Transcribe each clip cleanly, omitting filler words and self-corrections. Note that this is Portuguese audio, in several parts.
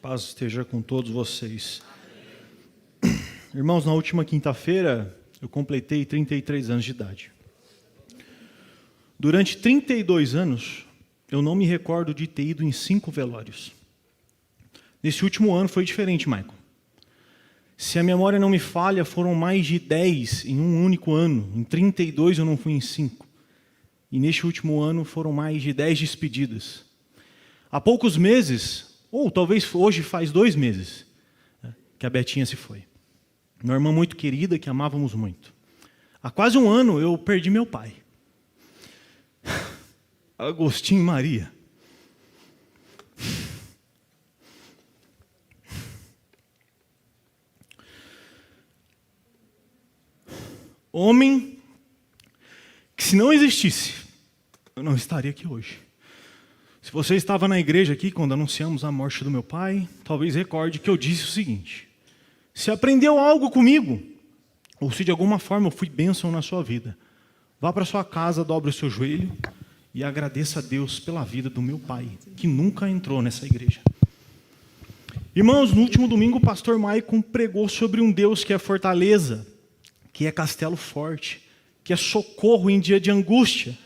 Paz esteja com todos vocês. Irmãos, na última quinta-feira, eu completei 33 anos de idade. Durante 32 anos, eu não me recordo de ter ido em 5 velórios. Nesse último ano foi diferente, Michael. Se a memória não me falha, foram mais de 10 em um único ano. Em 32 eu não fui em 5. E neste último ano foram mais de 10 despedidas. Há poucos meses, ou talvez hoje faz 2 meses, que a Betinha se foi. Uma irmã muito querida, que amávamos muito. Há quase um ano eu perdi meu pai. Agostinho Maria. Homem que, se não existisse, eu não estaria aqui hoje. Se você estava na igreja aqui quando anunciamos a morte do meu pai, talvez recorde que eu disse o seguinte: se aprendeu algo comigo, ou se de alguma forma eu fui bênção na sua vida, vá para sua casa, dobre o seu joelho e agradeça a Deus pela vida do meu pai, que nunca entrou nessa igreja. Irmãos, no último domingo o pastor Maicon pregou sobre um Deus que é fortaleza, que é castelo forte, que é socorro em dia de angústia.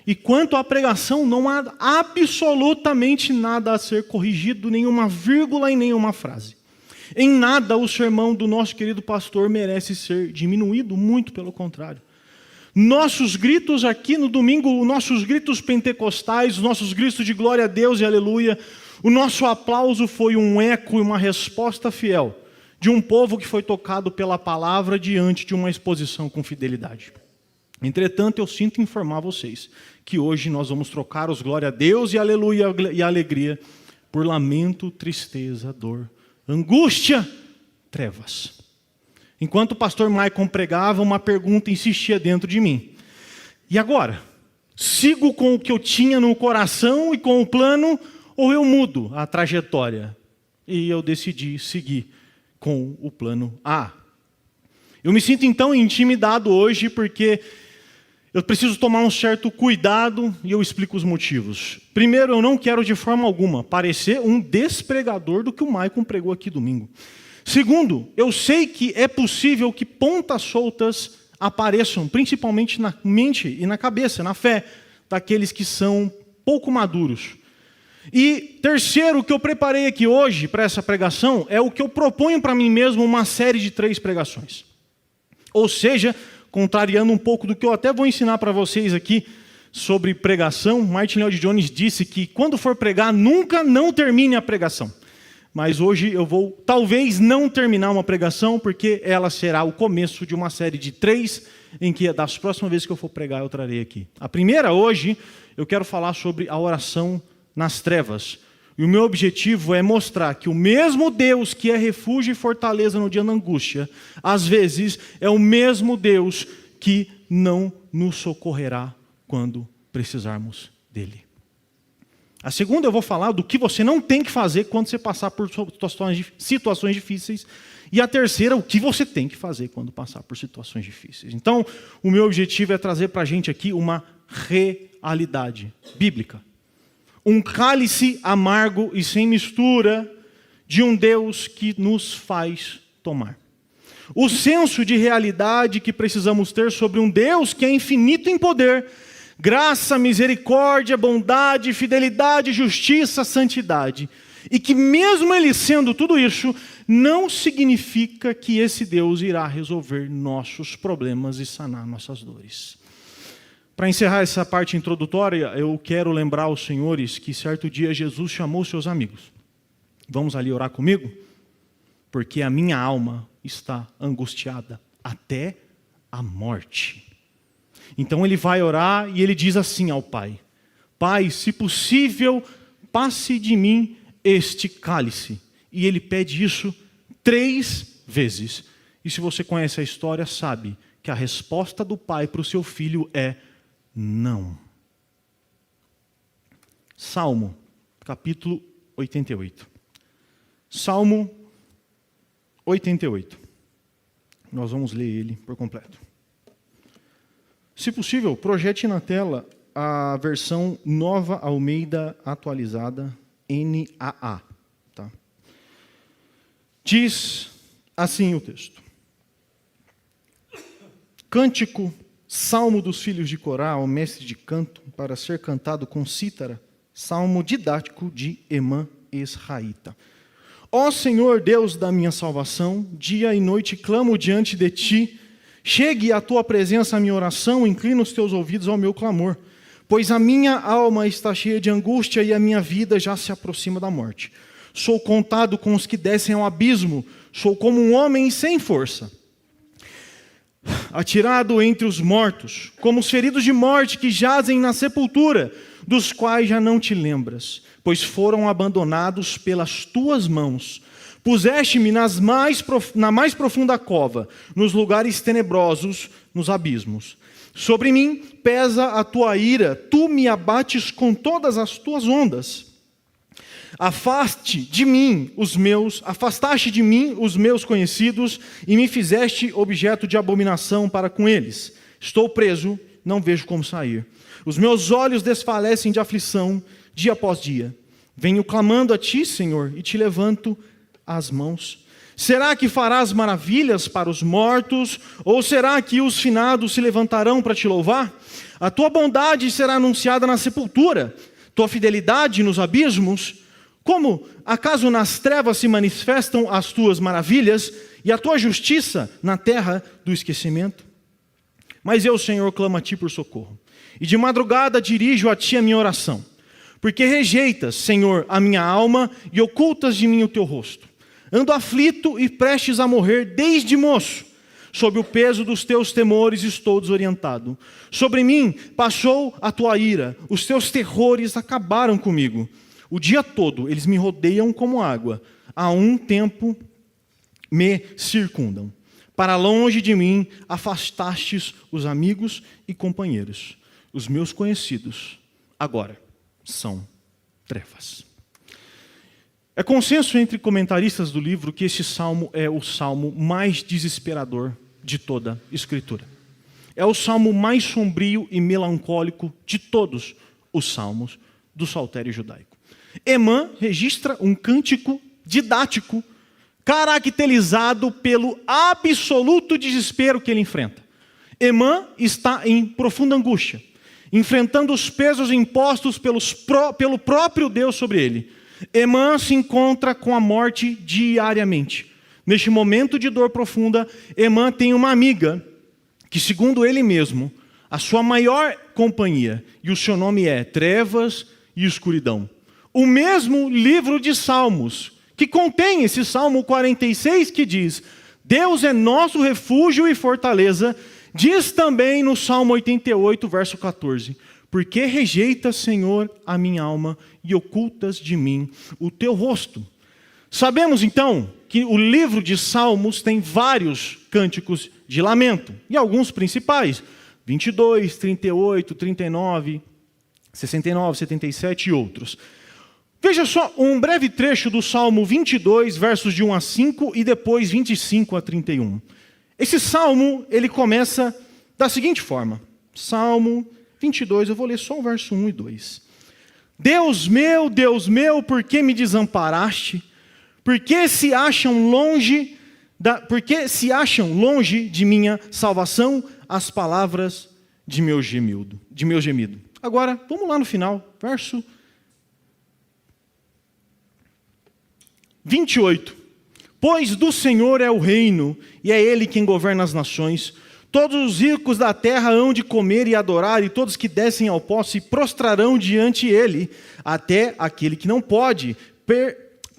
E quanto à pregação, não há absolutamente nada a ser corrigido, nenhuma vírgula e nenhuma frase. Em nada o sermão do nosso querido pastor merece ser diminuído, muito pelo contrário. Nossos gritos aqui no domingo, nossos gritos pentecostais, nossos gritos de glória a Deus e aleluia, o nosso aplauso foi um eco e uma resposta fiel de um povo que foi tocado pela palavra diante de uma exposição com fidelidade. Entretanto, eu sinto informar vocês que hoje nós vamos trocar os glória a Deus e aleluia e alegria por lamento, tristeza, dor, angústia, trevas. Enquanto o pastor Maicon pregava, uma pergunta insistia dentro de mim. E agora? Sigo com o que eu tinha no coração e com o plano, ou eu mudo a trajetória? E eu decidi seguir com o plano A. Eu me sinto então intimidado hoje porque eu preciso tomar um certo cuidado e eu explico os motivos. Primeiro, eu não quero de forma alguma parecer um despregador do que o Maicon pregou aqui domingo. Segundo, eu sei que é possível que pontas soltas apareçam, principalmente na mente e na cabeça, na fé daqueles que são pouco maduros. E terceiro, o que eu preparei aqui hoje para essa pregação é o que eu proponho para mim mesmo, uma série de 3 pregações. Ou seja, contrariando um pouco do que eu até vou ensinar para vocês aqui sobre pregação, Martin Lloyd-Jones disse que quando for pregar, nunca não termine a pregação. Mas hoje eu vou talvez não terminar uma pregação, porque ela será o começo de uma série de 3, em que das próximas vezes que eu for pregar eu trarei aqui. A primeira hoje, eu quero falar sobre a oração nas trevas. E o meu objetivo é mostrar que o mesmo Deus que é refúgio e fortaleza no dia da angústia, às vezes é o mesmo Deus que não nos socorrerá quando precisarmos dele. A segunda eu vou falar do que você não tem que fazer quando você passar por situações difíceis. E a terceira, o que você tem que fazer quando passar por situações difíceis. Então, o meu objetivo é trazer para a gente aqui uma realidade bíblica. Um cálice amargo e sem mistura de um Deus que nos faz tomar. O senso de realidade que precisamos ter sobre um Deus que é infinito em poder, graça, misericórdia, bondade, fidelidade, justiça, santidade. E que mesmo Ele sendo tudo isso, não significa que esse Deus irá resolver nossos problemas e sanar nossas dores. Para encerrar essa parte introdutória, eu quero lembrar aos senhores que certo dia Jesus chamou seus amigos. Vamos ali orar comigo? Porque a minha alma está angustiada até a morte. Então ele vai orar e ele diz assim ao Pai: Pai, se possível, passe de mim este cálice. E ele pede isso 3 vezes. E se você conhece a história, sabe que a resposta do Pai para o seu filho é não. Salmo, capítulo 88. Salmo 88. Nós vamos ler ele por completo. Se possível, projete na tela a versão Nova Almeida Atualizada, NAA. Tá? Diz assim o texto: cântico, salmo dos filhos de Corá, o mestre de canto, para ser cantado com cítara, salmo didático de Emã Esraíta. Ó Senhor, Deus da minha salvação, dia e noite clamo diante de ti. Chegue à tua presença a minha oração, inclina os teus ouvidos ao meu clamor. Pois a minha alma está cheia de angústia e a minha vida já se aproxima da morte. Sou contado com os que descem ao abismo, sou como um homem sem força. Atirado entre os mortos, como os feridos de morte que jazem na sepultura, dos quais já não te lembras, pois foram abandonados pelas tuas mãos. Puseste-me na mais profunda cova, nos lugares tenebrosos, nos abismos. Sobre mim pesa a tua ira, tu me abates com todas as tuas ondas. Afastaste de mim os meus conhecidos e me fizeste objeto de abominação para com eles. Estou preso, não vejo como sair. Os meus olhos desfalecem de aflição, dia após dia. Venho clamando a ti, Senhor, e te levanto as mãos. Será que farás maravilhas para os mortos? Ou será que os finados se levantarão para te louvar? A tua bondade será anunciada na sepultura, tua fidelidade nos abismos. Como, acaso nas trevas se manifestam as tuas maravilhas e a tua justiça na terra do esquecimento? Mas eu, Senhor, clamo a ti por socorro, e de madrugada dirijo a ti a minha oração. Porque rejeitas, Senhor, a minha alma e ocultas de mim o teu rosto. Ando aflito e prestes a morrer desde moço. Sob o peso dos teus temores estou desorientado. Sobre mim passou a tua ira, os teus terrores acabaram comigo. O dia todo eles me rodeiam como água, a um tempo me circundam. Para longe de mim afastastes os amigos e companheiros. Os meus conhecidos agora são trevas. É consenso entre comentaristas do livro que esse salmo é o salmo mais desesperador de toda a Escritura. É o salmo mais sombrio e melancólico de todos os salmos do saltério judaico. Emã registra um cântico didático, caracterizado pelo absoluto desespero que ele enfrenta. Emã está em profunda angústia, enfrentando os pesos impostos pelo próprio Deus sobre ele. Emã se encontra com a morte diariamente. Neste momento de dor profunda, Emã tem uma amiga que, segundo ele mesmo, a sua maior companhia, e o seu nome é Trevas e Escuridão. O mesmo livro de Salmos, que contém esse Salmo 46, que diz: Deus é nosso refúgio e fortaleza, diz também no Salmo 88, verso 14: Porque rejeitas, Senhor, a minha alma e ocultas de mim o teu rosto. Sabemos, então, que o livro de Salmos tem vários cânticos de lamento, e alguns principais: 22, 38, 39, 69, 77 e outros. Veja só um breve trecho do Salmo 22, versos de 1 a 5 e depois 25 a 31. Esse salmo, ele começa da seguinte forma. Salmo 22, eu vou ler só o verso 1 e 2. Deus meu, por que me desamparaste? Por que se acham longe de minha salvação as palavras de meu gemido? Agora, vamos lá no final, verso 28. Pois do Senhor é o reino, e é Ele quem governa as nações. Todos os ricos da terra hão de comer e adorar, e todos que descem ao pó se prostrarão diante Ele, até aquele que não pode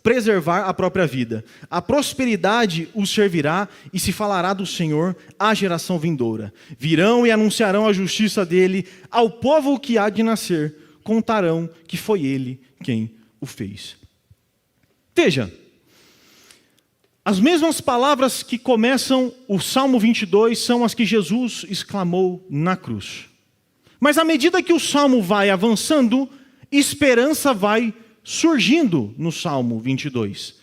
preservar a própria vida. A prosperidade os servirá, e se falará do Senhor à geração vindoura. Virão e anunciarão a justiça dele ao povo que há de nascer. Contarão que foi Ele quem o fez. Veja, as mesmas palavras que começam o Salmo 22 são as que Jesus exclamou na cruz. Mas à medida que o Salmo vai avançando, esperança vai surgindo no Salmo 22.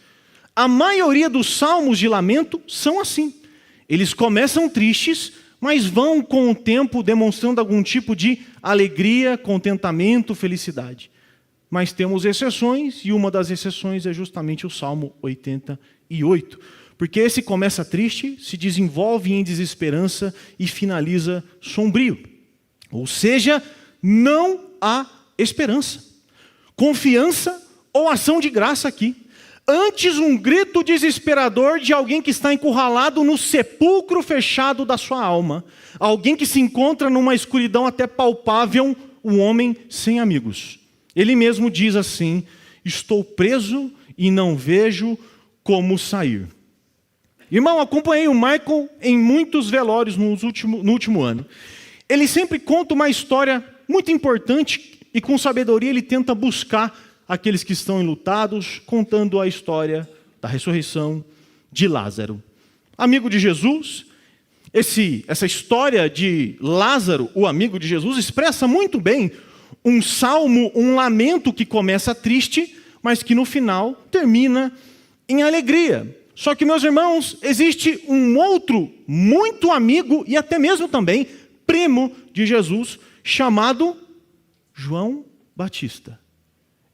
A maioria dos salmos de lamento são assim. Eles começam tristes, mas vão com o tempo demonstrando algum tipo de alegria, contentamento, felicidade. mas temos exceções, e uma das exceções é justamente o Salmo 88. Porque esse começa triste, se desenvolve em desesperança e finaliza sombrio. Ou seja, não há esperança, confiança ou ação de graça aqui. Antes um grito desesperador de alguém que está encurralado no sepulcro fechado da sua alma. Alguém que se encontra numa escuridão até palpável, um homem sem amigos. Ele mesmo diz assim: estou preso e não vejo como sair. Irmão, acompanhei o Michael em muitos velórios no último ano. Ele sempre conta uma história muito importante e com sabedoria ele tenta buscar aqueles que estão enlutados, contando a história da ressurreição de Lázaro. Amigo de Jesus, essa história de Lázaro, o amigo de Jesus, expressa muito bem um salmo, um lamento que começa triste, mas que no final termina em alegria. Só que, meus irmãos, existe um outro muito amigo e até mesmo também primo de Jesus, chamado João Batista.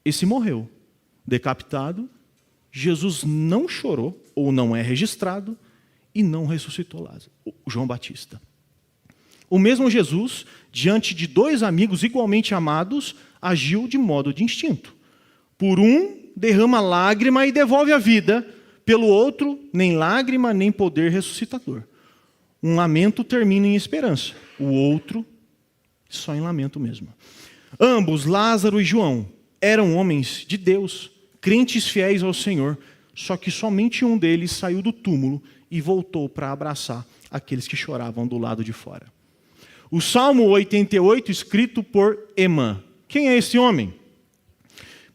Esse morreu decapitado, Jesus não chorou, ou não é registrado, e não ressuscitou Lázaro, João Batista. O mesmo Jesus, diante de dois amigos igualmente amados, agiu de modo de instinto. Por um, derrama lágrima e devolve a vida, pelo outro, nem lágrima, nem poder ressuscitador. Um lamento termina em esperança, o outro, só em lamento mesmo. Ambos, Lázaro e João, eram homens de Deus, crentes fiéis ao Senhor, só que somente um deles saiu do túmulo e voltou para abraçar aqueles que choravam do lado de fora. O Salmo 88, escrito por Emã. Quem é esse homem?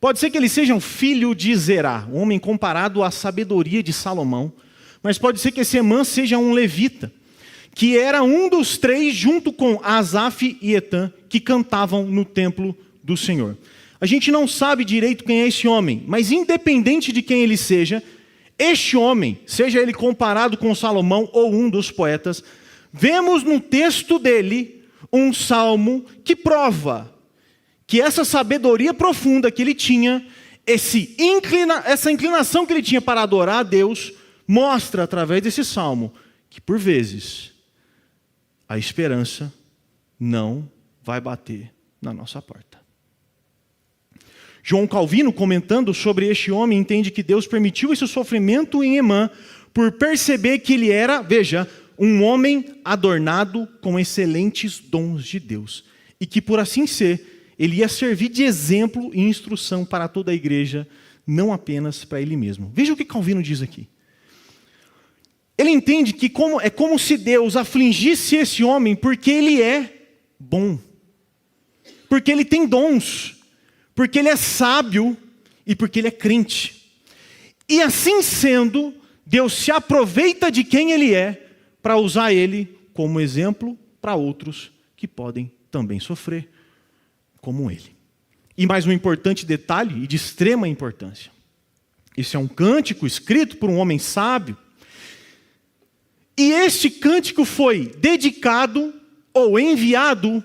Pode ser que ele seja um filho de Zerá, um homem comparado à sabedoria de Salomão, mas pode ser que esse Emã seja um levita, que era um dos três, junto com Asaf e Etã, que cantavam no templo do Senhor. A gente não sabe direito quem é esse homem, mas independente de quem ele seja, este homem, seja ele comparado com Salomão ou um dos poetas, vemos no texto dele um salmo que prova que essa sabedoria profunda que ele tinha, essa inclinação que ele tinha para adorar a Deus, mostra através desse salmo que por vezes a esperança não vai bater na nossa porta. João Calvino, comentando sobre este homem, entende que Deus permitiu esse sofrimento em Emã por perceber que ele era, veja, um homem adornado com excelentes dons de Deus. E que, por assim ser, ele ia servir de exemplo e instrução para toda a igreja, não apenas para ele mesmo. Veja o que Calvino diz aqui. Ele entende que é como se Deus afligisse esse homem porque ele é bom, porque ele tem dons, porque ele é sábio e porque ele é crente. E assim sendo, Deus se aproveita de quem ele é para usar ele como exemplo para outros que podem também sofrer como ele. E mais um importante detalhe e de extrema importância. Esse é um cântico escrito por um homem sábio. E este cântico foi dedicado ou enviado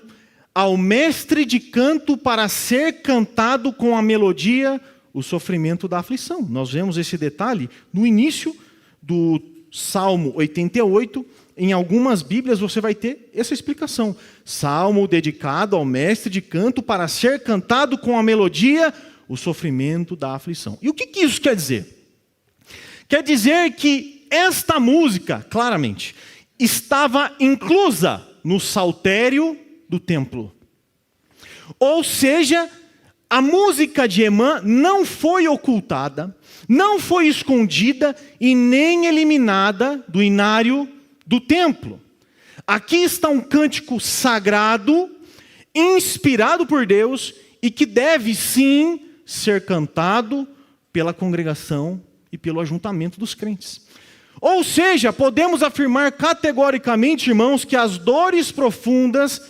ao mestre de canto para ser cantado com a melodia, o sofrimento da aflição. Nós vemos esse detalhe no início do Salmo 88. Em algumas Bíblias você vai ter essa explicação. Salmo dedicado ao mestre de canto para ser cantado com a melodia, o sofrimento da aflição. E o que isso quer dizer? Quer dizer que esta música, claramente, estava inclusa no saltério do templo. Ou seja, a música de Emã não foi ocultada, não foi escondida e nem eliminada do inário do templo. Aqui está um cântico sagrado, inspirado por Deus e que deve sim ser cantado pela congregação e pelo ajuntamento dos crentes. Ou seja, podemos afirmar categoricamente, irmãos, que as dores profundas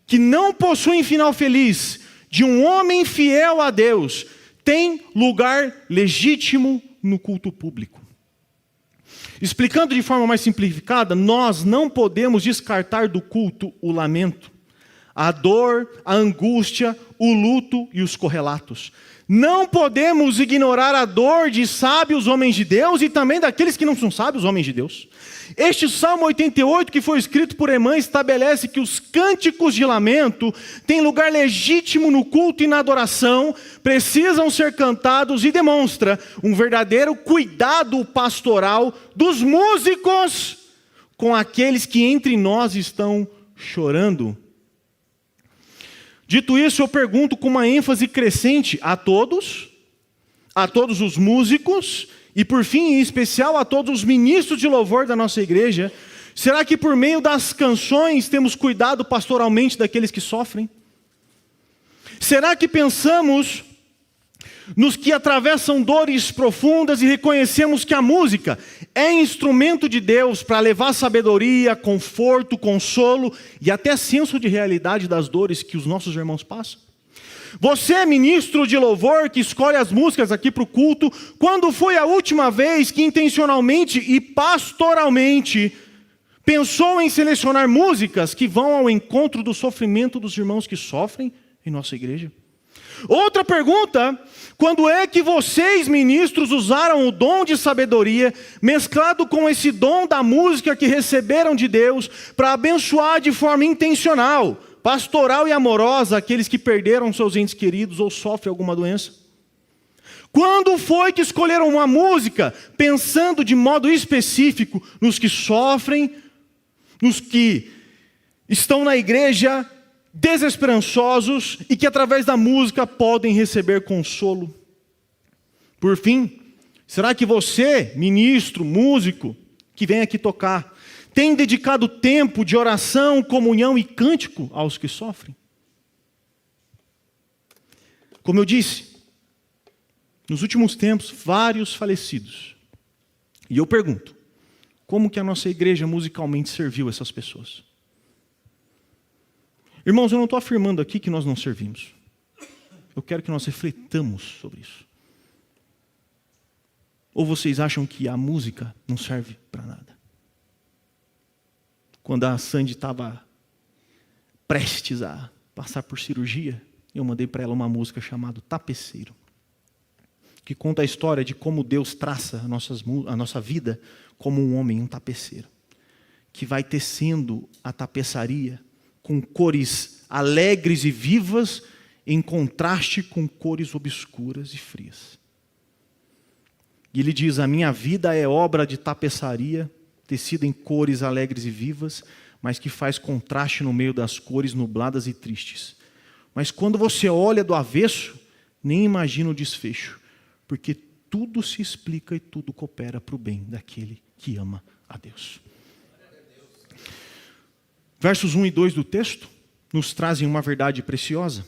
que não possuem final feliz de um homem fiel a Deus têm lugar legítimo no culto público. Explicando de forma mais simplificada, nós não podemos descartar do culto o lamento, a dor, a angústia, o luto e os correlatos. Não podemos ignorar a dor de sábios homens de Deus e também daqueles que não são sábios homens de Deus. Este Salmo 88, que foi escrito por Emã, estabelece que os cânticos de lamento têm lugar legítimo no culto e na adoração, precisam ser cantados e demonstra um verdadeiro cuidado pastoral dos músicos com aqueles que entre nós estão chorando. Dito isso, eu pergunto com uma ênfase crescente a todos os músicos e, por fim, em especial, a todos os ministros de louvor da nossa igreja: será que por meio das canções temos cuidado pastoralmente daqueles que sofrem? Será que pensamos nos que atravessam dores profundas e reconhecemos que a música é instrumento de Deus para levar sabedoria, conforto, consolo e até senso de realidade das dores que os nossos irmãos passam? Você é ministro de louvor que escolhe as músicas aqui para o culto. Quando foi a última vez que intencionalmente e pastoralmente pensou em selecionar músicas que vão ao encontro do sofrimento dos irmãos que sofrem em nossa igreja? Outra pergunta: quando é que vocês, ministros, usaram o dom de sabedoria, mesclado com esse dom da música que receberam de Deus, para abençoar de forma intencional, pastoral e amorosa aqueles que perderam seus entes queridos ou sofrem alguma doença? Quando foi que escolheram uma música pensando de modo específico nos que sofrem, nos que estão na igreja desesperançosos e que através da música podem receber consolo? Por fim, será que você, ministro, músico, que vem aqui tocar, tem dedicado tempo de oração, comunhão e cântico aos que sofrem? Como eu disse, nos últimos tempos, vários falecidos. E eu pergunto, como que a nossa igreja musicalmente serviu essas pessoas? Irmãos, eu não estou afirmando aqui que nós não servimos. Eu quero que nós refletamos sobre isso. Ou vocês acham que a música não serve para nada? Quando a Sandy estava prestes a passar por cirurgia, eu mandei para ela uma música chamada Tapeceiro, que conta a história de como Deus traça a nossa vida como um homem, um tapeceiro, que vai tecendo a tapeçaria com cores alegres e vivas, em contraste com cores obscuras e frias. E ele diz: a minha vida é obra de tapeçaria, tecida em cores alegres e vivas, mas que faz contraste no meio das cores nubladas e tristes. Mas quando você olha do avesso, nem imagina o desfecho, porque tudo se explica e tudo coopera para o bem daquele que ama a Deus. Versos 1 e 2 do texto nos trazem uma verdade preciosa.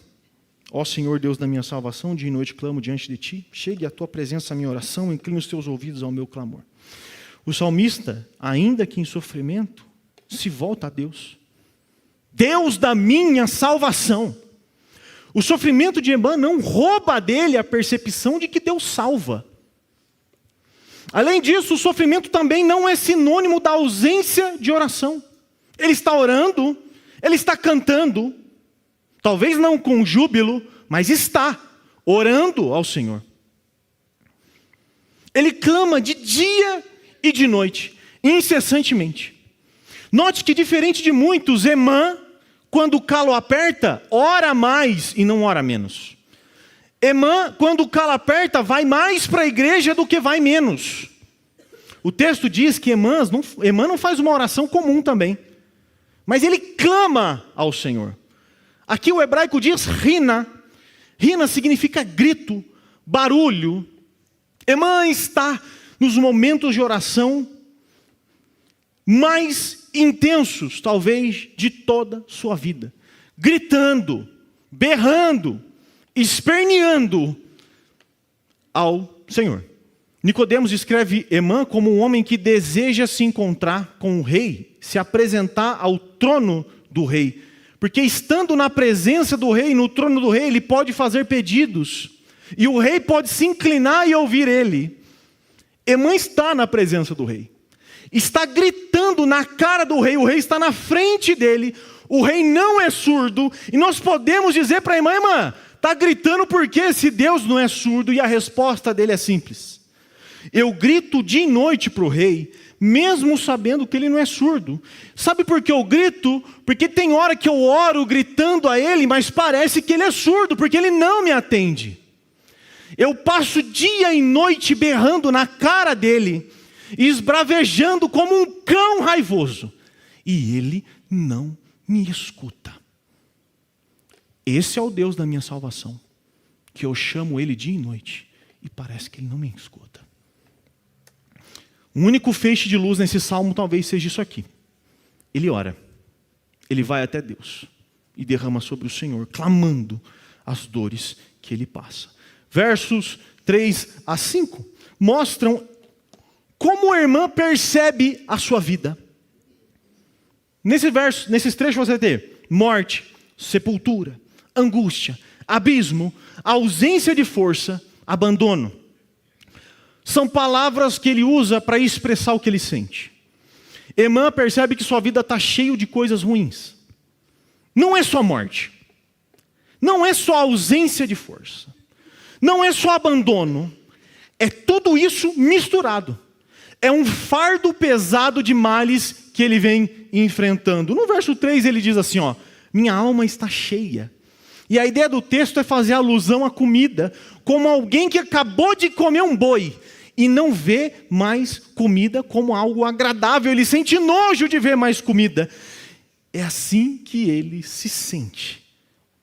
Ó Senhor Deus da minha salvação, dia e noite clamo diante de Ti. Chegue à Tua presença a minha oração, incline os Teus ouvidos ao meu clamor. O salmista, ainda que em sofrimento, se volta a Deus. Deus da minha salvação. O sofrimento de Emã não rouba dele a percepção de que Deus salva. Além disso, o sofrimento também não é sinônimo da ausência de oração. Ele está orando, ele está cantando, talvez não com júbilo, mas está orando ao Senhor. Ele clama de dia e de noite, incessantemente. Note que, diferente de muitos, Emã, quando o calo aperta, ora mais e não ora menos. Emã, quando o calo aperta, vai mais para a igreja do que vai menos. O texto diz que Emã não faz uma oração comum também, mas ele clama ao Senhor. Aqui o hebraico diz rina. Rina significa grito, barulho. Emã está nos momentos de oração mais intensos, talvez, de toda a sua vida. Gritando, berrando, esperneando ao Senhor. Nicodemos escreve Emã como um homem que deseja se encontrar com o rei, se apresentar ao trono do rei. Porque estando na presença do rei, no trono do rei, ele pode fazer pedidos. E o rei pode se inclinar e ouvir ele. Emã está na presença do rei. Está gritando na cara do rei. O rei está na frente dele. o rei não é surdo, e nós podemos dizer para a irmã: irmã, está gritando por quê se Deus não é surdo? E a resposta dele é simples: eu grito dia e noite para o rei, mesmo sabendo que ele não é surdo. Sabe por que eu grito? Porque tem hora que eu oro gritando a ele, mas parece que ele é surdo, porque ele não me atende. Eu passo dia e noite berrando na cara dele, esbravejando como um cão raivoso, e ele não me escuta. Esse é o Deus da minha salvação, que eu chamo ele dia e noite, e parece que ele não me escuta. O único feixe de luz nesse salmo talvez seja isso aqui. Ele ora, ele vai até Deus e derrama sobre o Senhor, clamando as dores que ele passa. Versos 3 a 5 mostram como a irmã percebe a sua vida. Nesses trechos você tem morte, sepultura, angústia, abismo, ausência de força, abandono. São palavras que ele usa para expressar o que ele sente. Emã percebe que sua vida está cheia de coisas ruins. Não é só morte. Não é só ausência de força. Não é só abandono. É tudo isso misturado. É um fardo pesado de males que ele vem enfrentando. No verso 3 ele diz assim, minha alma está cheia. E a ideia do texto é fazer alusão à comida, como alguém que acabou de comer um boi e não vê mais comida como algo agradável. Ele sente nojo de ver mais comida. É assim que ele se sente.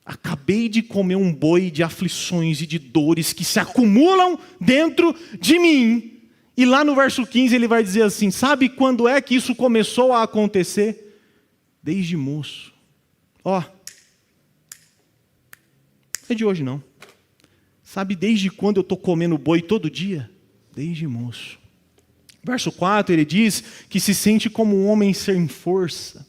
Acabei de comer um boi de aflições e de dores que se acumulam dentro de mim. E lá no verso 15 ele vai dizer assim, sabe quando é que isso começou a acontecer? Desde moço. Não é de hoje não. Sabe desde quando eu estou comendo boi todo dia? Desde moço. Verso 4 ele diz que se sente como um homem sem força.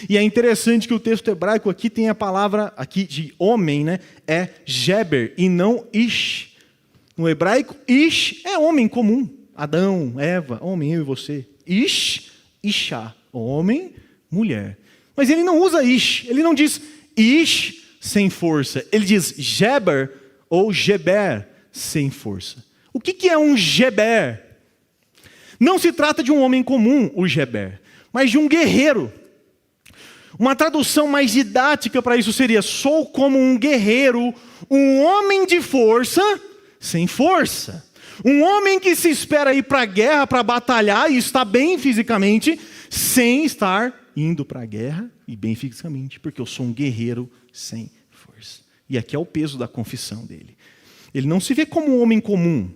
E é interessante que o texto hebraico aqui tem a palavra aqui de homem, né? É Geber e não Ish. No hebraico, Ish é homem comum. Adão, Eva, homem, eu e você. Ish, Ishá, homem, mulher. Mas ele não usa Ish, ele não diz Ish sem força. Ele diz Geber ou Geber sem força. O que é um Geber? Não se trata de um homem comum, o Geber, mas de um guerreiro. Uma tradução mais didática para isso seria: sou como um guerreiro, um homem de força, sem força. Um homem que se espera ir para a guerra, para batalhar e está bem fisicamente, sem estar indo para a guerra e bem fisicamente, porque eu sou um guerreiro sem força. E aqui é o peso da confissão dele. Ele não se vê como um homem comum.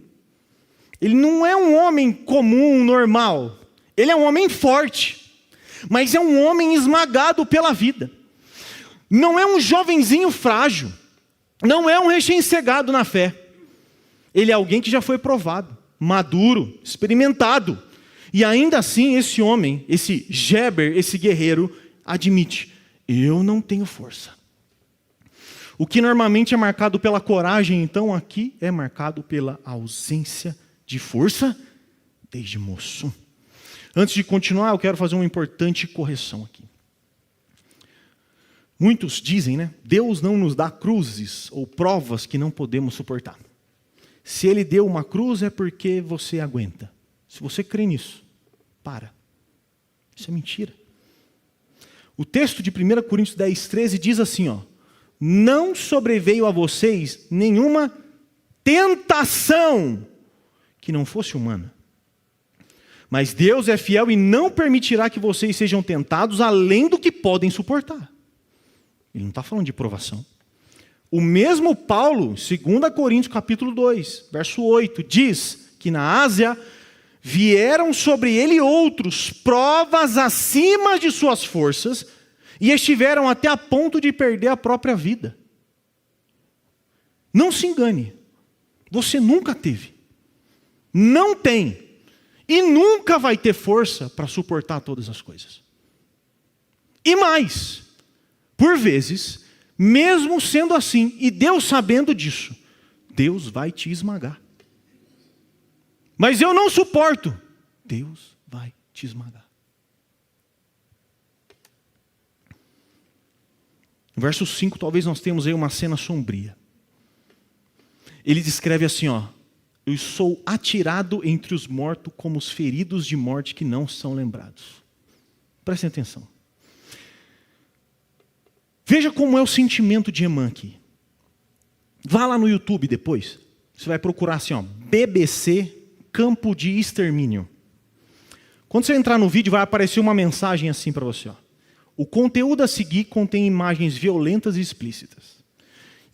Ele não é um homem comum, normal. Ele é um homem forte, mas é um homem esmagado pela vida. Não é um jovenzinho frágil. Não é um recém-chegado na fé. Ele é alguém que já foi provado, maduro, experimentado. E ainda assim esse homem, esse Geber, esse guerreiro, admite: eu não tenho força. O que normalmente é marcado pela coragem, então aqui é marcado pela ausência de força desde moço. Antes de continuar, eu quero fazer uma importante correção aqui. Muitos dizem, né? Deus não nos dá cruzes ou provas que não podemos suportar. Se Ele deu uma cruz é porque você aguenta. Se você crê nisso, para. Isso é mentira. O texto de 1 Coríntios 10, 13 diz assim, não sobreveio a vocês nenhuma tentação que não fosse humana. Mas Deus é fiel e não permitirá que vocês sejam tentados além do que podem suportar. Ele não está falando de provação. O mesmo Paulo, 2 Coríntios capítulo 2, verso 8, diz que na Ásia vieram sobre ele outros provas acima de suas forças e estiveram até a ponto de perder a própria vida. Não se engane, você nunca teve, não tem e nunca vai ter força para suportar todas as coisas. E mais, por vezes, mesmo sendo assim, e Deus sabendo disso, Deus vai te esmagar. Mas eu não suporto. Deus vai te esmagar. No verso 5, talvez nós tenhamos aí uma cena sombria. Ele descreve assim, eu sou atirado entre os mortos como os feridos de morte que não são lembrados. Prestem atenção. Veja como é o sentimento de Emã aqui. Vá lá no YouTube depois. Você vai procurar assim, BBC Campo de Extermínio. Quando você entrar no vídeo, vai aparecer uma mensagem assim para você. O conteúdo a seguir contém imagens violentas e explícitas.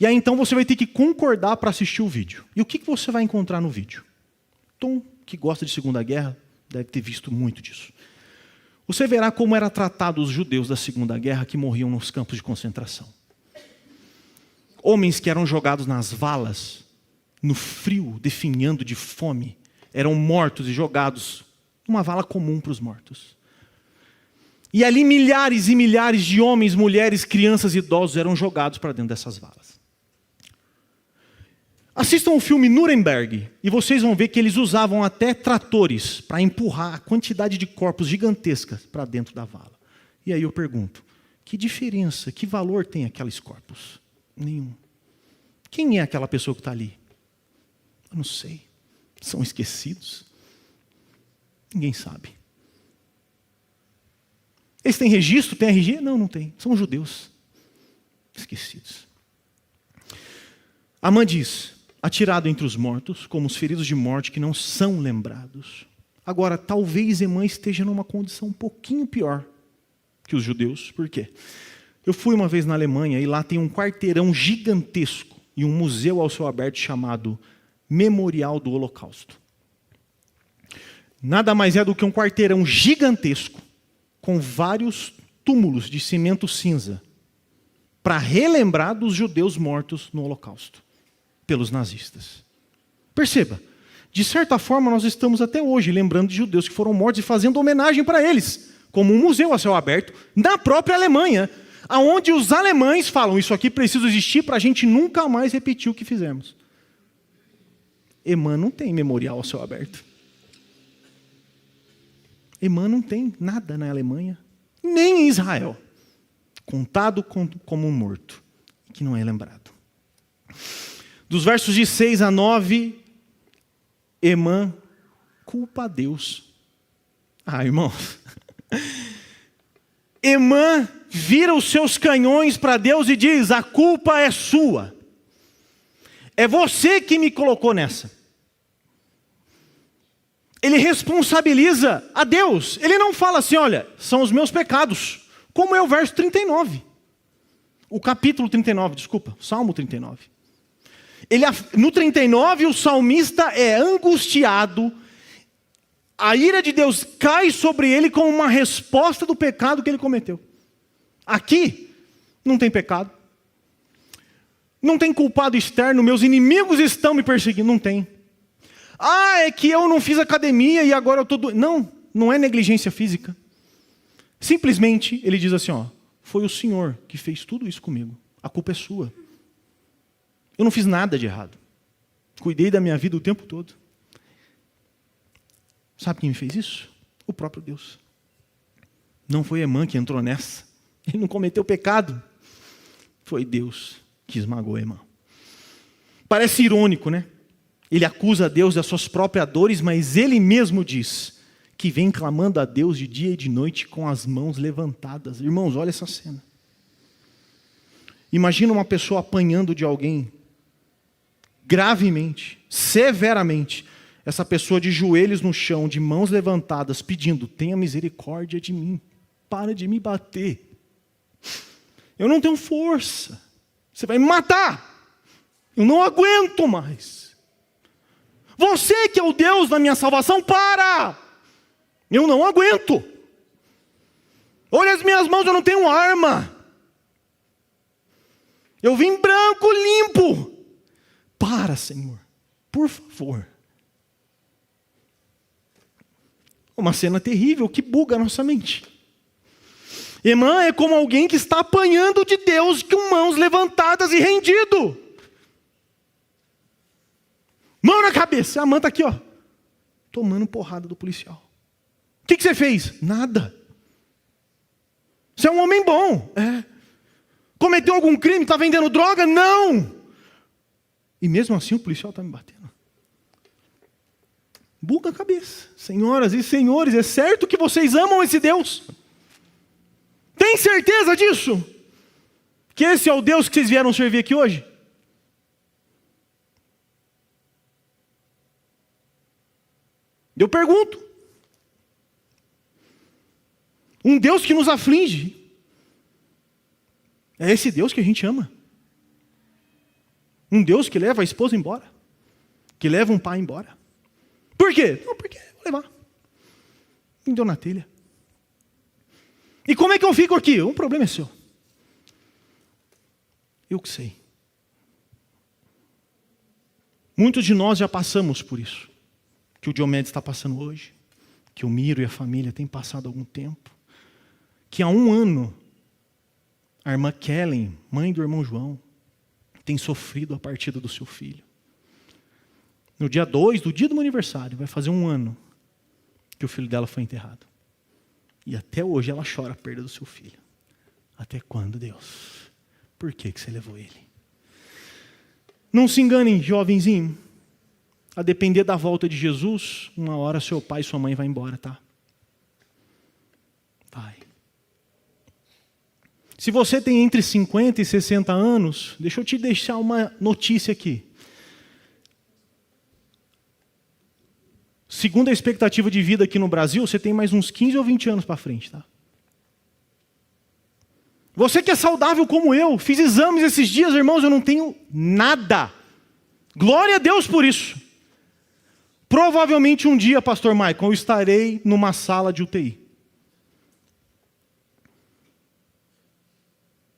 E aí então você vai ter que concordar para assistir o vídeo. E o que você vai encontrar no vídeo? Tom, que gosta de Segunda Guerra, deve ter visto muito disso. Você verá como eram tratados os judeus da Segunda Guerra que morriam nos campos de concentração. Homens que eram jogados nas valas, no frio, definhando de fome, eram mortos e jogados numa vala comum para os mortos. E ali milhares e milhares de homens, mulheres, crianças e idosos eram jogados para dentro dessas valas. Assistam o filme Nuremberg e vocês vão ver que eles usavam até tratores para empurrar a quantidade de corpos gigantescas para dentro da vala. E aí eu pergunto, que diferença, que valor tem aqueles corpos? Nenhum. Quem é aquela pessoa que está ali? Eu não sei. São esquecidos? Ninguém sabe. Eles têm registro? Tem RG? Não, não tem. São judeus. Esquecidos. Amã diz, atirado entre os mortos, como os feridos de morte que não são lembrados. Agora, talvez Emã esteja numa condição um pouquinho pior que os judeus. Por quê? Eu fui uma vez na Alemanha e lá tem um quarteirão gigantesco e um museu ao céu aberto chamado Memorial do Holocausto. Nada mais é do que um quarteirão gigantesco com vários túmulos de cimento cinza para relembrar dos judeus mortos no Holocausto pelos nazistas. Perceba, de certa forma nós estamos até hoje lembrando de judeus que foram mortos e fazendo homenagem para eles, como um museu a céu aberto na própria Alemanha, aonde os alemães falam, isso aqui precisa existir para a gente nunca mais repetir o que fizemos. Emã não tem memorial a céu aberto. Emã não tem nada na Alemanha, nem em Israel. Contado como um morto, que não é lembrado. Dos versos de 6 a 9, Emã culpa a Deus. Irmãos. Emã vira os seus canhões para Deus e diz, a culpa é sua. É você que me colocou nessa. Ele responsabiliza a Deus. Ele não fala assim, olha, são os meus pecados. Como é o verso 39. O capítulo 39, desculpa, Salmo 39. No 39, o salmista é angustiado. A ira de Deus cai sobre ele como uma resposta do pecado que ele cometeu. Aqui, não tem pecado. Não tem culpado externo, meus inimigos estão me perseguindo. Não tem. É que eu não fiz academia e agora eu estou doente. Não, não é negligência física. Simplesmente, ele diz assim, foi o Senhor que fez tudo isso comigo. A culpa é sua. Eu não fiz nada de errado. Cuidei da minha vida o tempo todo. Sabe quem me fez isso? O próprio Deus. Não foi Emã que entrou nessa. Ele não cometeu pecado. Foi Deus que esmagou Emã. Parece irônico, né? Ele acusa a Deus das suas próprias dores, mas ele mesmo diz que vem clamando a Deus de dia e de noite com as mãos levantadas. Irmãos, olha essa cena. Imagina uma pessoa apanhando de alguém gravemente, severamente. Essa pessoa de joelhos no chão, de mãos levantadas, pedindo, tenha misericórdia de mim, para de me bater. Eu não tenho força, você vai me matar, eu não aguento mais. Você que é o Deus da minha salvação, para! Eu não aguento. Olha as minhas mãos, eu não tenho arma. Eu vim branco, limpo. Para, Senhor, por favor. Uma cena terrível que buga a nossa mente. Emã é como alguém que está apanhando de Deus com mãos levantadas e rendido. Mão na cabeça. A mãe está aqui, tomando porrada do policial. O que você fez? Nada. Você é um homem bom. Cometeu algum crime? Está vendendo droga? Não! E mesmo assim o policial está me batendo. Buga a cabeça. Senhoras e senhores, é certo que vocês amam esse Deus? Tem certeza disso? Que esse é o Deus que vocês vieram servir aqui hoje? Eu pergunto. Um Deus que nos aflige. É esse Deus que a gente ama. Um Deus que leva a esposa embora. Que leva um pai embora. Por quê? Não, porque eu vou levar. Me deu na telha. E como é que eu fico aqui? O problema é seu. Eu que sei. Muitos de nós já passamos por isso. Que o Diomedes está passando hoje. Que o Miro e a família têm passado há algum tempo. Que há 1 ano, a irmã Kellen, mãe do irmão João, tem sofrido a partida do seu filho. No dia 2, do dia do meu aniversário, vai fazer 1 ano que o filho dela foi enterrado. E até hoje ela chora a perda do seu filho. Até quando, Deus? Por que você levou ele? Não se enganem, jovenzinho. A depender da volta de Jesus, uma hora seu pai e sua mãe vão embora, tá? Vai. Se você tem entre 50 e 60 anos, deixa eu te deixar uma notícia aqui. Segundo a expectativa de vida aqui no Brasil, você tem mais uns 15 ou 20 anos para frente, tá? Você que é saudável como eu, fiz exames esses dias, irmãos, eu não tenho nada. Glória a Deus por isso. Provavelmente um dia, pastor Michael, eu estarei numa sala de UTI.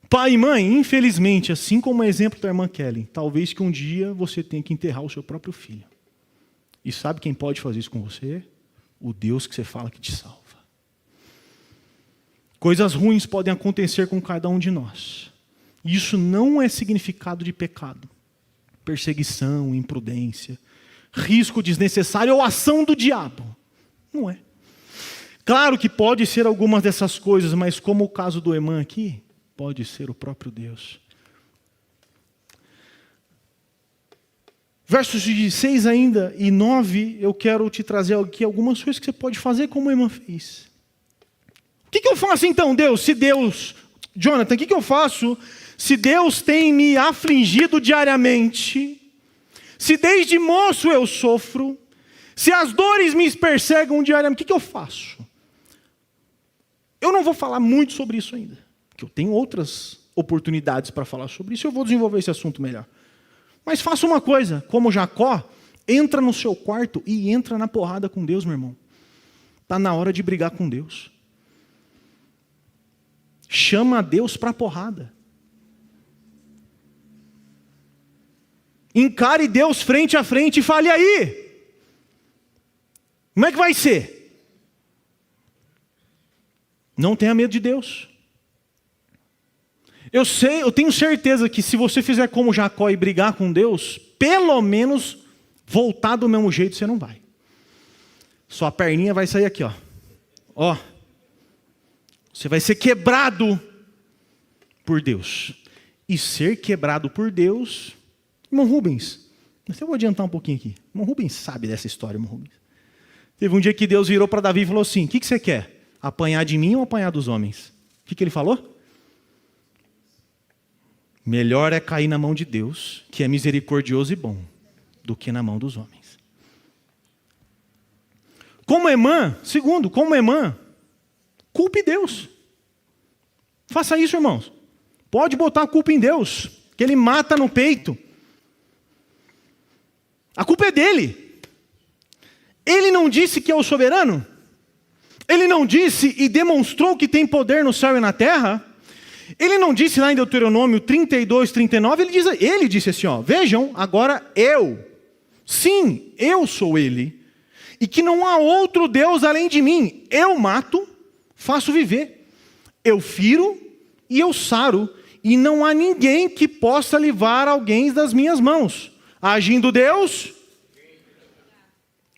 Pai e mãe, infelizmente, assim como o exemplo da irmã Kelly, talvez que um dia você tenha que enterrar o seu próprio filho. E sabe quem pode fazer isso com você? O Deus que você fala que te salva. Coisas ruins podem acontecer com cada um de nós. Isso não é significado de pecado. Perseguição, imprudência, risco desnecessário ou ação do diabo. Não é. Claro que pode ser algumas dessas coisas, mas como o caso do Emã aqui, pode ser o próprio Deus. Versos de 6 ainda e 9, eu quero te trazer aqui algumas coisas que você pode fazer como o Emã fez. O que eu faço então, Deus? Jonathan, o que eu faço se Deus tem me afligido diariamente? Se desde moço eu sofro? Se as dores me perseguem diariamente, o que eu faço? Eu não vou falar muito sobre isso ainda, porque eu tenho outras oportunidades para falar sobre isso, eu vou desenvolver esse assunto melhor. Mas faça uma coisa, como Jacó, entra no seu quarto e entra na porrada com Deus, meu irmão. Está na hora de brigar com Deus. Chama a Deus para a porrada. Encare Deus frente a frente e fale, aí, como é que vai ser? Não tenha medo de Deus. Eu tenho certeza que se você fizer como Jacó e brigar com Deus, pelo menos voltar do mesmo jeito você não vai. Sua perninha vai sair aqui, ó. Ó. Você vai ser quebrado por Deus. E ser quebrado por Deus, irmão Rubens, eu vou adiantar um pouquinho aqui. Irmão Rubens sabe dessa história, irmão Rubens. Teve um dia que Deus virou para Davi e falou assim, o que você quer? Apanhar de mim ou apanhar dos homens? O que ele falou? Melhor é cair na mão de Deus, que é misericordioso e bom, do que na mão dos homens. Como Emã, culpe Deus. Faça isso, irmãos. Pode botar a culpa em Deus, que Ele mata no peito. A culpa é dele. Ele não disse que é o soberano? Ele não disse e demonstrou que tem poder no céu e na terra? Ele não disse lá em Deuteronômio 32, 39, ele disse assim, ó, vejam, agora sim, eu sou Ele, e que não há outro Deus além de mim. Eu mato, faço viver, eu firo e eu saro, e não há ninguém que possa livrar alguém das minhas mãos. Agindo Deus,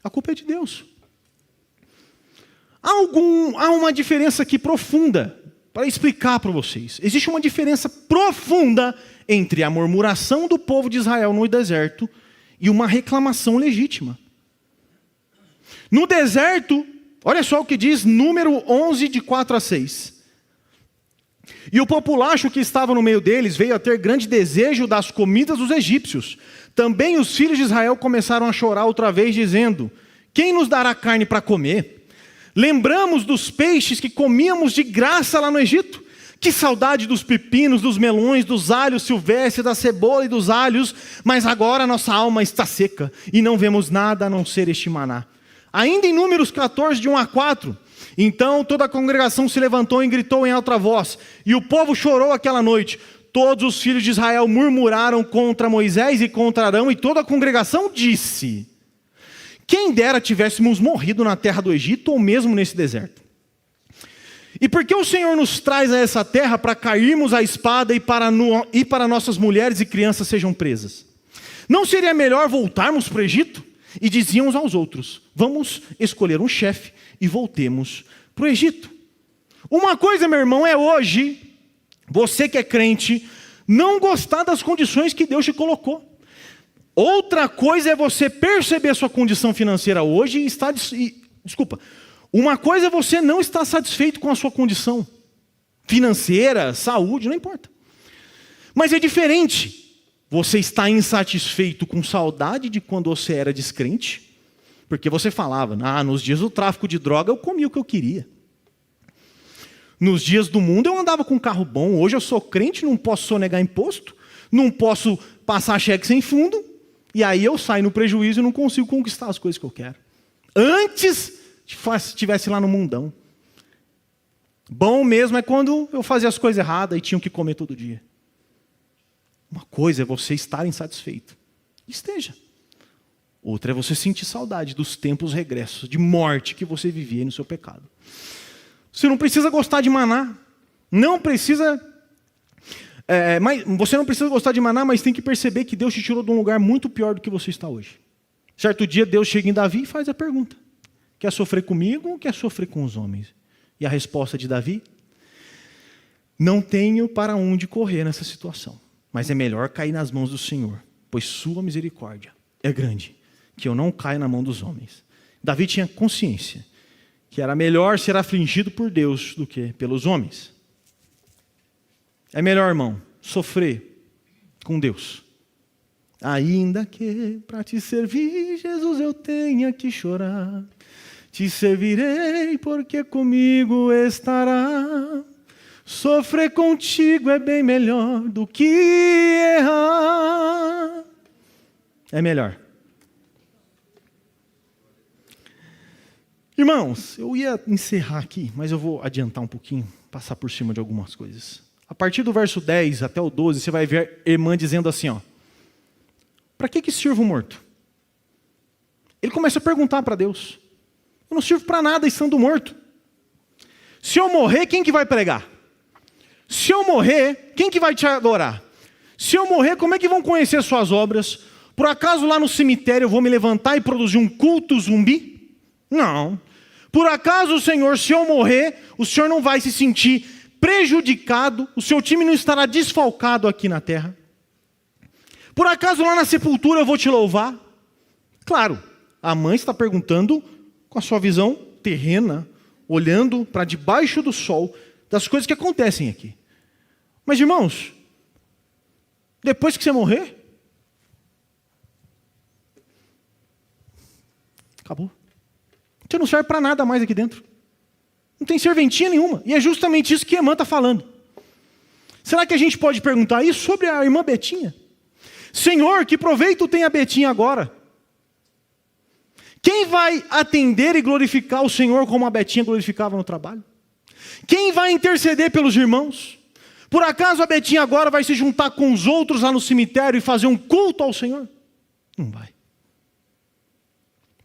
a culpa é de Deus. Há uma diferença aqui profunda para explicar para vocês. Existe uma diferença profunda entre a murmuração do povo de Israel no deserto e uma reclamação legítima. No deserto, olha só o que diz Número 11, de 4 a 6. E o populacho que estava no meio deles veio a ter grande desejo das comidas dos egípcios. Também os filhos de Israel começaram a chorar outra vez, dizendo: quem nos dará carne para comer? Lembramos dos peixes que comíamos de graça lá no Egito. Que saudade dos pepinos, dos melões, dos alhos silvestres, da cebola e dos alhos, mas agora nossa alma está seca e não vemos nada a não ser este maná. Ainda em Números 14, de 1 a 4, então toda a congregação se levantou e gritou em alta voz, e o povo chorou aquela noite. Todos os filhos de Israel murmuraram contra Moisés e contra Arão, e toda a congregação disse: quem dera tivéssemos morrido na terra do Egito ou mesmo nesse deserto. E por que o Senhor nos traz a essa terra para cairmos à espada e para nossas mulheres e crianças sejam presas? Não seria melhor voltarmos para o Egito? E diziam uns aos outros: vamos escolher um chefe e voltemos para o Egito. Uma coisa, meu irmão, é hoje, você que é crente, não gostar das condições que Deus te colocou. Outra coisa é você perceber a sua condição financeira hoje e estar... Uma coisa é você não estar satisfeito com a sua condição financeira, saúde, não importa. Mas é diferente. Você está insatisfeito com saudade de quando você era descrente, porque você falava: nos dias do tráfico de droga eu comia o que eu queria. Nos dias do mundo eu andava com um carro bom. Hoje eu sou crente, não posso sonegar imposto, não posso passar cheque sem fundo, e aí eu saio no prejuízo e não consigo conquistar as coisas que eu quero. Antes estivesse lá no mundão. Bom mesmo é quando eu fazia as coisas erradas e tinha que comer todo dia. Uma coisa é você estar insatisfeito. Esteja. Outra é você sentir saudade dos tempos regressos, de morte que você vivia no seu pecado. Você não precisa gostar de maná. Não precisa... você não precisa gostar de maná, mas tem que perceber que Deus te tirou de um lugar muito pior do que você está hoje. Certo dia Deus chega em Davi e faz a pergunta: quer sofrer comigo ou quer sofrer com os homens? E a resposta de Davi: não tenho para onde correr nessa situação, mas é melhor cair nas mãos do Senhor, pois sua misericórdia é grande, que eu não caia na mão dos homens. Davi tinha consciência que era melhor ser afligido por Deus do que pelos homens. É melhor, irmão, sofrer com Deus, ainda que para te servir, Jesus, eu tenha que chorar. Te servirei porque comigo estará. Sofrer contigo é bem melhor do que errar. É melhor. Irmãos, eu ia encerrar aqui, mas eu vou adiantar um pouquinho, passar por cima de algumas coisas. A partir do verso 10 até o 12, você vai ver a irmã dizendo assim, para que sirvo morto? Ele começa a perguntar para Deus. Eu não sirvo para nada estando morto. Se eu morrer, quem que vai pregar? Se eu morrer, quem que vai te adorar? Se eu morrer, como é que vão conhecer suas obras? Por acaso lá no cemitério eu vou me levantar e produzir um culto zumbi? Não. Por acaso, Senhor, se eu morrer, o Senhor não vai se sentir prejudicado, o seu time não estará desfalcado aqui na terra? Por acaso lá na sepultura eu vou te louvar? Claro, a mãe está perguntando com a sua visão terrena, olhando para debaixo do sol, das coisas que acontecem aqui. Mas, irmãos, depois que você morrer, acabou. Você não serve para nada mais aqui dentro. Não tem serventia nenhuma. E é justamente isso que a irmã está falando. Será que a gente pode perguntar isso sobre a irmã Betinha? Senhor, que proveito tem a Betinha agora? Quem vai atender e glorificar o Senhor como a Betinha glorificava no trabalho? Quem vai interceder pelos irmãos? Por acaso a Betinha agora vai se juntar com os outros lá no cemitério e fazer um culto ao Senhor? Não vai.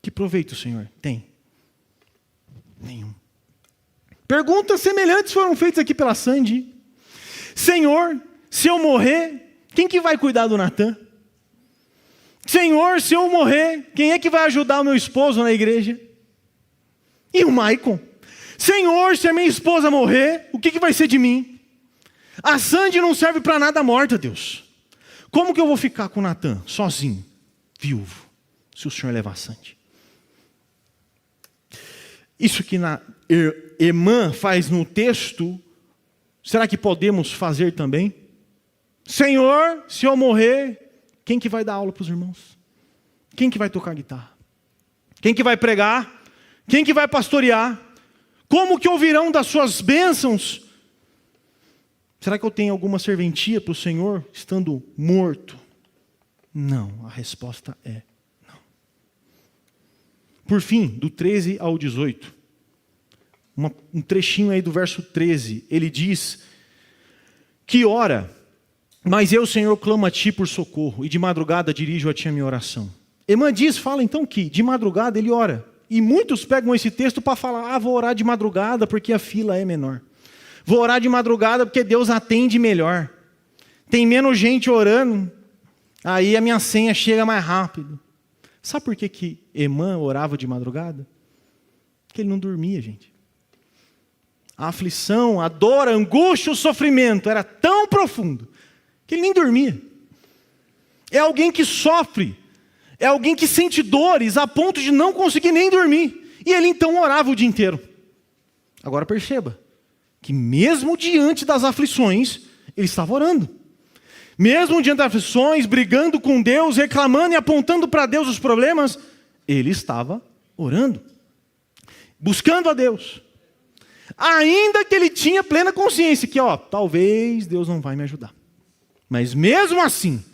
Que proveito o Senhor tem? Nenhum. Perguntas semelhantes foram feitas aqui pela Sandy. Senhor, se eu morrer, quem que vai cuidar do Natan? Senhor, se eu morrer, quem é que vai ajudar o meu esposo na igreja? E o Maicon? Senhor, se a minha esposa morrer, o que vai ser de mim? A Sandy não serve para nada morta, Deus. Como que eu vou ficar com Natan, sozinho, viúvo, se o Senhor levar a Sandy? Isso que Emã faz no texto, será que podemos fazer também? Senhor, se eu morrer, quem que vai dar aula para os irmãos? Quem que vai tocar guitarra? Quem que vai pregar? Quem que vai pastorear? Como que ouvirão das suas bênçãos? Será que eu tenho alguma serventia para o Senhor estando morto? Não, a resposta é não. Por fim, do 13 ao 18, um trechinho aí do verso 13, ele diz: que ora, mas eu, Senhor, clamo a ti por socorro, e de madrugada dirijo a ti a minha oração. Emã fala então que de madrugada ele ora. E muitos pegam esse texto para falar: vou orar de madrugada porque a fila é menor. Vou orar de madrugada porque Deus atende melhor. Tem menos gente orando, aí a minha senha chega mais rápido. Sabe por que Emã orava de madrugada? Porque ele não dormia, gente. A aflição, a dor, a angústia, o sofrimento era tão profundo que ele nem dormia. É alguém que sofre, é alguém que sente dores a ponto de não conseguir nem dormir. E ele então orava o dia inteiro. Agora perceba que mesmo diante das aflições, ele estava orando. Mesmo diante das aflições, brigando com Deus, reclamando e apontando para Deus os problemas, ele estava orando, buscando a Deus. Ainda que ele tinha plena consciência que, talvez Deus não vai me ajudar. Mas mesmo assim,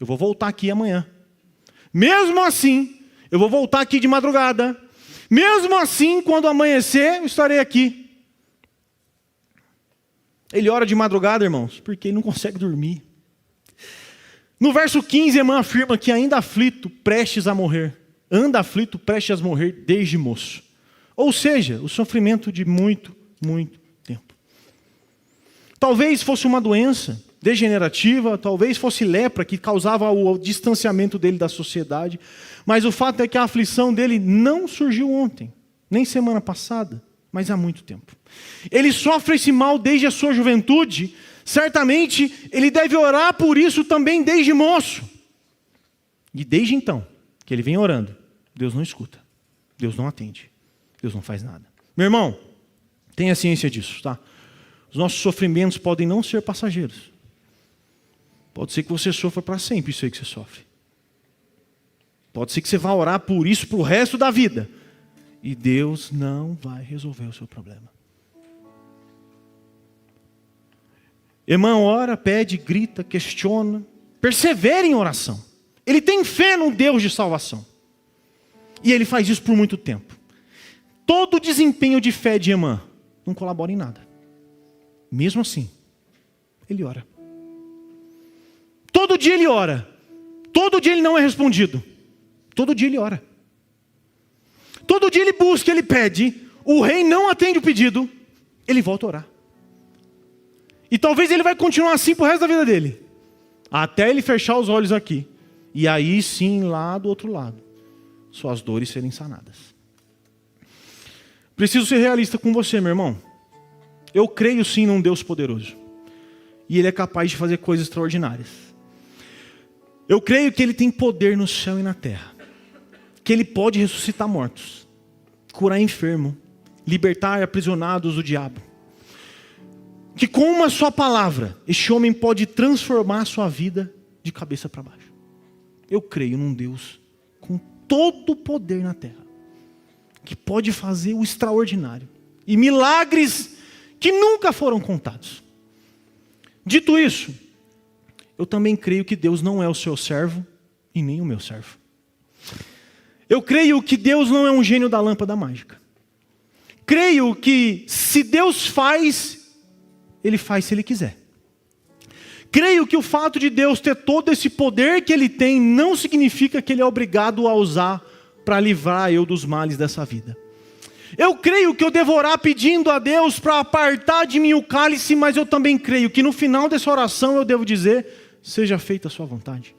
eu vou voltar aqui amanhã. Mesmo assim, eu vou voltar aqui de madrugada. Mesmo assim, quando amanhecer, eu estarei aqui. Ele ora de madrugada, irmãos, porque ele não consegue dormir. No verso 15, Emã afirma que ainda aflito, prestes a morrer. Anda aflito, prestes a morrer desde moço. Ou seja, o sofrimento de muito, muito tempo. Talvez fosse uma doença degenerativa, talvez fosse lepra que causava o distanciamento dele da sociedade, mas o fato é que a aflição dele não surgiu ontem, nem semana passada, mas há muito tempo. Ele sofre esse mal desde a sua juventude, certamente ele deve orar por isso também desde moço. E desde então, que ele vem orando, Deus não escuta, Deus não atende, Deus não faz nada. Meu irmão, tenha ciência disso, tá? Os nossos sofrimentos podem não ser passageiros. Pode ser que você sofra para sempre isso aí que você sofre. Pode ser que você vá orar por isso para o resto da vida. E Deus não vai resolver o seu problema. Emã ora, pede, grita, questiona. Persevera em oração. Ele tem fé no Deus de salvação. E ele faz isso por muito tempo. Todo o desempenho de fé de Emã não colabora em nada. Mesmo assim, ele ora. Todo dia ele ora. Todo dia ele não é respondido. Todo dia ele ora. Todo dia ele busca, ele pede. O rei não atende o pedido. Ele volta a orar. E talvez ele vai continuar assim pro resto da vida dele. Até ele fechar os olhos aqui. E aí sim, lá do outro lado, suas dores serem sanadas. Preciso ser realista com você, meu irmão. Eu creio sim num Deus poderoso. E Ele é capaz de fazer coisas extraordinárias. Eu creio que Ele tem poder no céu e na terra. Que Ele pode ressuscitar mortos, curar enfermo, libertar aprisionados do diabo. Que com uma só palavra, este homem pode transformar a sua vida de cabeça para baixo. Eu creio num Deus com todo o poder na terra, que pode fazer o extraordinário. E milagres que nunca foram contados. Dito isso, eu também creio que Deus não é o seu servo e nem o meu servo. Eu creio que Deus não é um gênio da lâmpada mágica. Creio que se Deus faz, Ele faz se Ele quiser. Creio que o fato de Deus ter todo esse poder que Ele tem não significa que Ele é obrigado a usar para livrar eu dos males dessa vida. Eu creio que eu devo orar pedindo a Deus para apartar de mim o cálice, mas eu também creio que no final dessa oração eu devo dizer: seja feita a sua vontade.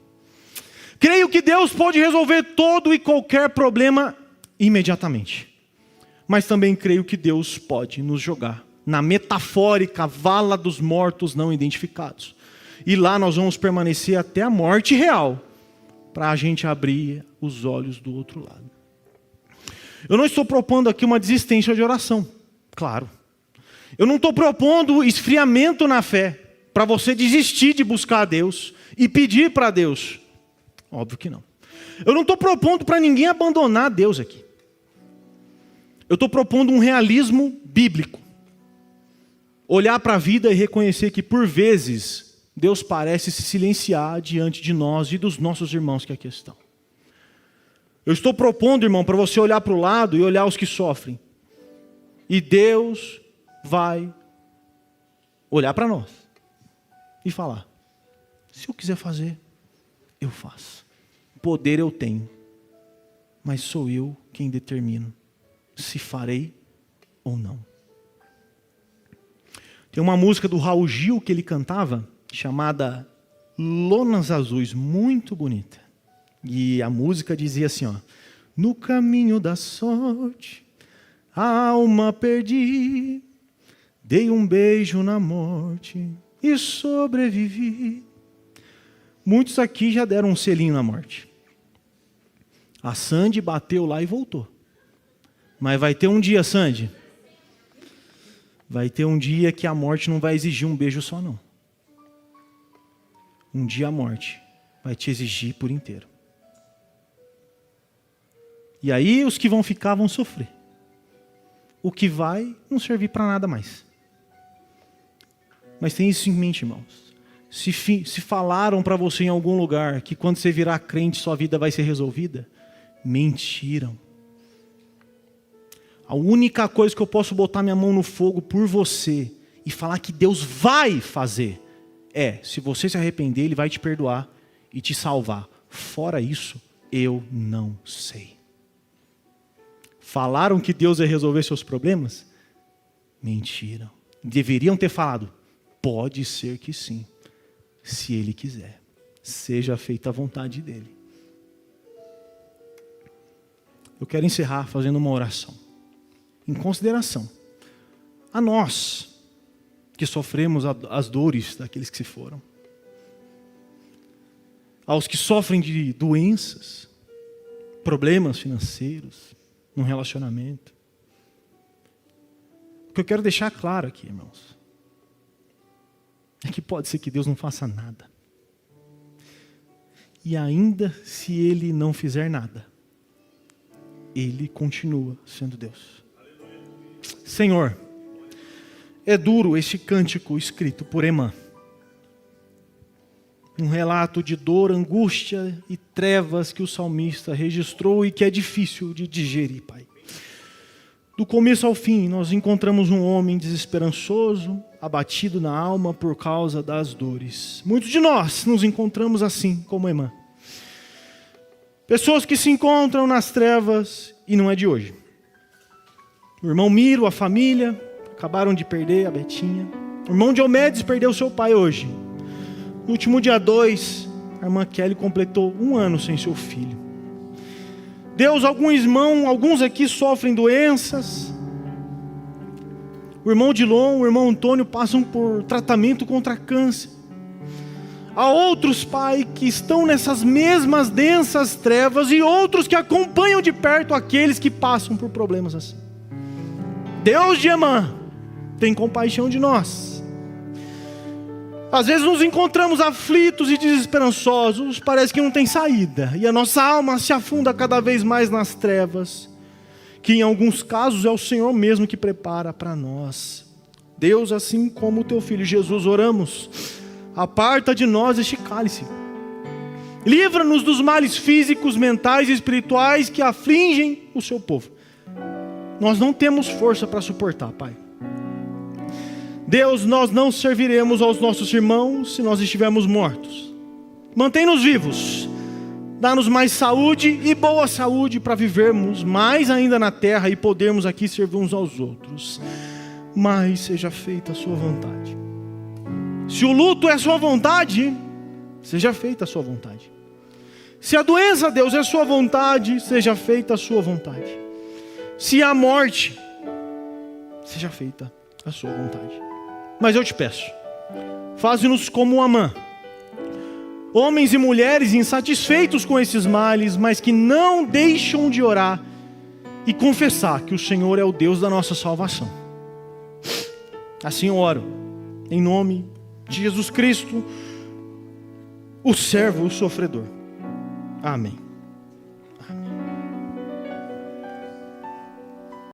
Creio que Deus pode resolver todo e qualquer problema imediatamente. mas também creio que Deus pode nos jogar na metafórica vala dos mortos não identificados. E lá nós vamos permanecer até a morte real, para a gente abrir os olhos do outro lado. Eu não estou propondo aqui uma desistência de oração, claro. Eu não estou propondo esfriamento na fé, para você desistir de buscar a Deus e pedir para Deus. Óbvio que não. Eu não estou propondo para ninguém abandonar Deus aqui. Eu estou propondo um realismo bíblico. Olhar para a vida e reconhecer que, por vezes, Deus parece se silenciar diante de nós e dos nossos irmãos que aqui estão. Eu estou propondo, irmão, para você olhar para o lado e olhar os que sofrem. E Deus vai olhar para nós e falar: se eu quiser fazer, eu faço. Poder eu tenho, mas sou eu quem determino se farei ou não. Tem uma música do Raul Gil que ele cantava, chamada Lonas Azuis, muito bonita. E a música dizia assim, ó: no caminho da sorte, a alma perdi, dei um beijo na morte e sobrevivi. Muitos aqui já deram um selinho na morte. A Sandy bateu lá e voltou. Mas vai ter um dia, Sandy, vai ter um dia que a morte não vai exigir um beijo só, não. Um dia a morte vai te exigir por inteiro. E aí os que vão ficar vão sofrer. O que vai não servir para nada mais. Mas tem isso em mente, irmãos. Se falaram para você em algum lugar que quando você virar crente sua vida vai ser resolvida, mentiram. A única coisa que eu posso botar minha mão no fogo por você e falar que Deus vai fazer é, se você se arrepender, Ele vai te perdoar e te salvar. Fora isso, eu não sei. Falaram que Deus ia resolver seus problemas? Mentiram. Deveriam ter falado: pode ser que sim, se Ele quiser. Seja feita a vontade dEle. Eu quero encerrar fazendo uma oração. Em consideração a nós que sofremos as dores daqueles que se foram, aos que sofrem de doenças, problemas financeiros, num relacionamento. O que eu quero deixar claro aqui, irmãos, é que pode ser que Deus não faça nada. E ainda se Ele não fizer nada, Ele continua sendo Deus. Senhor, é duro este cântico escrito por Emã. Um relato de dor, angústia e trevas que o salmista registrou e que é difícil de digerir, Pai. Do começo ao fim, nós encontramos um homem desesperançoso, abatido na alma por causa das dores. Muitos de nós nos encontramos assim, como Emã. Pessoas que se encontram nas trevas e não é de hoje. O irmão Miro, a família, acabaram de perder a Betinha. O irmão Diomedes perdeu seu pai hoje. No último dia 2, a irmã Kelly completou 1 ano sem seu filho. Deus, alguns aqui sofrem doenças. O irmão Dilon, o irmão Antônio passam por tratamento contra câncer. Há outros, Pai, que estão nessas mesmas densas trevas e outros que acompanham de perto aqueles que passam por problemas assim. Deus de Emã, tem compaixão de nós. Às vezes nos encontramos aflitos e desesperançosos, parece que não tem saída, e a nossa alma se afunda cada vez mais nas trevas, que em alguns casos é o Senhor mesmo que prepara para nós. Deus, assim como o Teu Filho Jesus, oramos: aparta de nós este cálice. Livra-nos dos males físicos, mentais e espirituais que afligem o Seu povo. Nós não temos força para suportar, Pai. Deus, nós não serviremos aos nossos irmãos se nós estivermos mortos. Mantém-nos vivos. Dá-nos mais saúde e boa saúde para vivermos mais ainda na terra e podermos aqui servir uns aos outros. Mas seja feita a Sua vontade. Se o luto é a Sua vontade, seja feita a Sua vontade. Se a doença, Deus, é a Sua vontade, seja feita a Sua vontade. se há morte, seja feita a sua vontade. Mas eu te peço, faze-nos como Amã, homens e mulheres insatisfeitos com esses males, mas que não deixam de orar e confessar que o Senhor é o Deus da nossa salvação. Assim eu oro, em nome de Jesus Cristo, o servo, o sofredor. Amém. Amém.